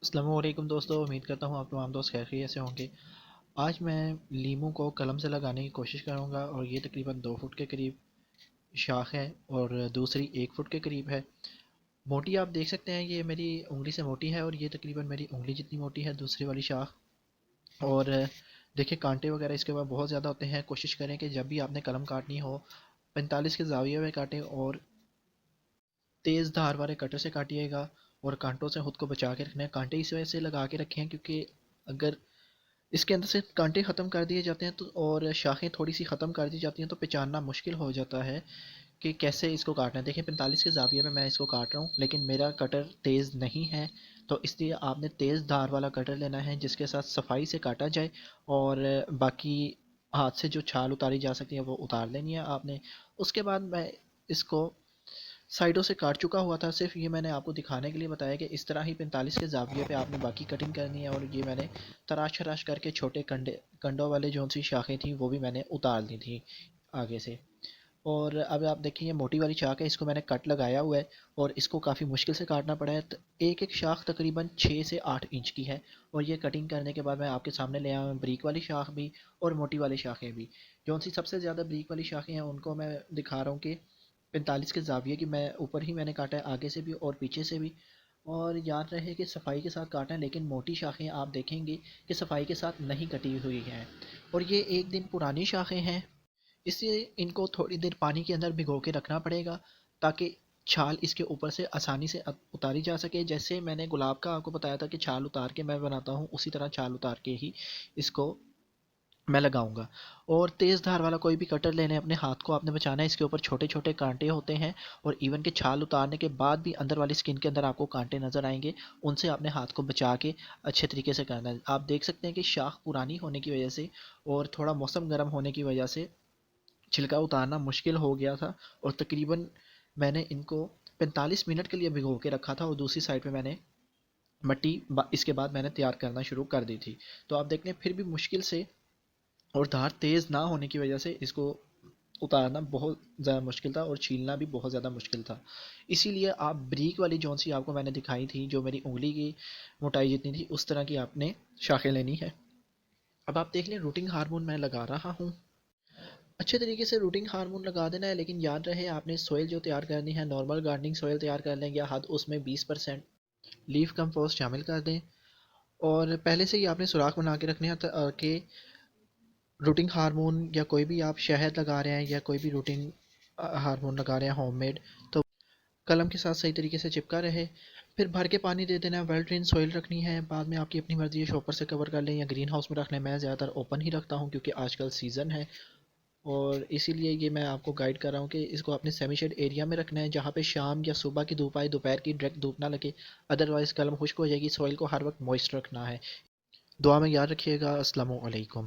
السلام علیکم دوستو، امید کرتا ہوں آپ تمام دوست خیریت سے ہوں گے۔ آج میں لیموں کو قلم سے لگانے کی کوشش کروں گا، اور یہ تقریباً 2 فٹ کے قریب شاخ ہے اور دوسری 1 فٹ کے قریب ہے۔ موٹی آپ دیکھ سکتے ہیں، یہ میری انگلی سے موٹی ہے اور یہ تقریباً میری انگلی جتنی موٹی ہے دوسری والی شاخ۔ اور دیکھیں کانٹے وغیرہ اس کے بعد بہت زیادہ ہوتے ہیں۔ کوشش کریں کہ جب بھی آپ نے قلم کاٹنی ہو 45 کے زاویے میں کاٹیں، اور تیز دھار والے کٹر سے کاٹیے گا، اور کانٹوں سے خود کو بچا کے رکھنا ہے۔ کانٹے اس وجہ سے لگا کے رکھیں کیونکہ اگر اس کے اندر سے کانٹے ختم کر دیے جاتے ہیں تو اور شاخیں تھوڑی سی ختم کر دی جاتی ہیں تو پہچاننا مشکل ہو جاتا ہے کہ کیسے اس کو کاٹنا ہے۔ دیکھیں 45 کے زاویے میں اس کو کاٹ رہا ہوں، لیکن میرا کٹر تیز نہیں ہے، تو اس لیے آپ نے تیز دھار والا کٹر لینا ہے جس کے ساتھ صفائی سے کاٹا جائے، اور باقی ہاتھ سے جو چھال اتاری جا سکتی ہے وہ اتار لینی ہے آپ نے۔ اس کے بعد میں اس کو سائڈوں سے کاٹ چکا ہوا تھا، صرف یہ میں نے آپ کو دکھانے کے لیے بتایا کہ اس طرح ہی 45 کے زاویے پہ آپ نے باقی کٹنگ کرنی ہے۔ اور یہ میں نے تراش تراش کر کے چھوٹے کنڈوں والے جو سی شاخیں تھیں وہ بھی میں نے اتار دی تھیں آگے سے۔ اور اب آپ دیکھیں یہ موٹی والی شاخ ہے، اس کو میں نے کٹ لگایا ہوا ہے اور اس کو کافی مشکل سے کاٹنا پڑا ہے۔ ایک ایک شاخ تقریباً 6 سے 8 انچ کی ہے، اور یہ کٹنگ کرنے کے بعد میں آپ کے سامنے لے آیا ہوں بریک والی شاخ بھی اور موٹی والی شاخیں بھی۔ جو سی سب سے زیادہ بریک والی شاخیں ہیں ان کو میں دکھا رہا ہوں کہ 45 کے زاویے کی میں اوپر ہی میں نے کاٹا ہے، آگے سے بھی اور پیچھے سے بھی۔ اور یاد رہے کہ صفائی کے ساتھ کاٹنا ہے، لیکن موٹی شاخیں آپ دیکھیں گے کہ صفائی کے ساتھ نہیں کٹی ہوئی ہیں، اور یہ 1 دن پرانی شاخیں ہیں، اس لیے ان کو تھوڑی دیر پانی کے اندر بھگو کے رکھنا پڑے گا تاکہ چھال اس کے اوپر سے آسانی سے اتاری جا سکے۔ جیسے میں نے گلاب کا آپ کو بتایا تھا کہ چھال اتار کے میں بناتا ہوں، اسی طرح چھال اتار کے ہی اس کو میں لگاؤں گا۔ اور تیز دھار والا کوئی بھی کٹر لینے، اپنے ہاتھ کو آپ نے بچانا ہے، اس کے اوپر چھوٹے چھوٹے کانٹے ہوتے ہیں، اور ایون کہ چھال اتارنے کے بعد بھی اندر والی سکن کے اندر آپ کو کانٹے نظر آئیں گے، ان سے اپنے ہاتھ کو بچا کے اچھے طریقے سے کرنا ہے۔ آپ دیکھ سکتے ہیں کہ شاخ پرانی ہونے کی وجہ سے اور تھوڑا موسم گرم ہونے کی وجہ سے چھلکا اتارنا مشکل ہو گیا تھا، اور تقریباً میں نے ان کو 45 منٹ کے لیے بھگو کے رکھا تھا، اور دوسری سائڈ پہ میں نے مٹی اس کے بعد میں نے تیار کرنا شروع کر دی تھی۔ تو آپ دیکھ لیں پھر بھی مشکل سے، اور دھار تیز نہ ہونے کی وجہ سے اس کو اتارنا بہت زیادہ مشکل تھا، اور چھیلنا بھی بہت زیادہ مشکل تھا۔ اسی لیے آپ بریک والی جون سی آپ کو میں نے دکھائی تھی جو میری انگلی کی موٹائی جتنی تھی، اس طرح کی آپ نے شاخیں لینی ہے۔ اب آپ دیکھ لیں روٹنگ ہارمون میں لگا رہا ہوں، اچھے طریقے سے روٹنگ ہارمون لگا دینا ہے، لیکن یاد رہے آپ نے سوئل جو تیار کرنی ہے نارمل گارڈننگ سوئل تیار کر لیں، یا حد اس میں 20% لیف کمپوسٹ شامل کر دیں، اور پہلے سے ہی آپ نے سوراخ بنا کے رکھنے ہیں کہ روٹنگ ہارمون یا کوئی بھی آپ شہد لگا رہے ہیں یا کوئی بھی روٹنگ ہارمون لگا رہے ہیں ہوم میڈ، تو قلم کے ساتھ صحیح طریقے سے چپکا رہے۔ پھر بھر کے پانی دے دینا ہے، ویل ڈرین سوئل رکھنی ہے، بعد میں آپ کی اپنی مرضی ہے، شاپر سے کور کر لیں یا گرین ہاؤس میں رکھ لیں۔ میں زیادہ تر اوپن ہی رکھتا ہوں کیونکہ آج کل سیزن ہے، اور اسی لیے یہ میں آپ کو گائیڈ کر رہا ہوں کہ اس کو اپنے سیمی شیڈ ایریا میں رکھنا ہے جہاں پہ شام یا صبح کی دھوپ آئے، دوپہر کی ڈائریکٹ دھوپ نہ لگے، ادروائز قلم خشک ہو جائے گی۔ سوئل کو ہر وقت موئسٹ رکھنا ہے۔ دعا میں یاد رکھیے گا۔ السلام علیکم۔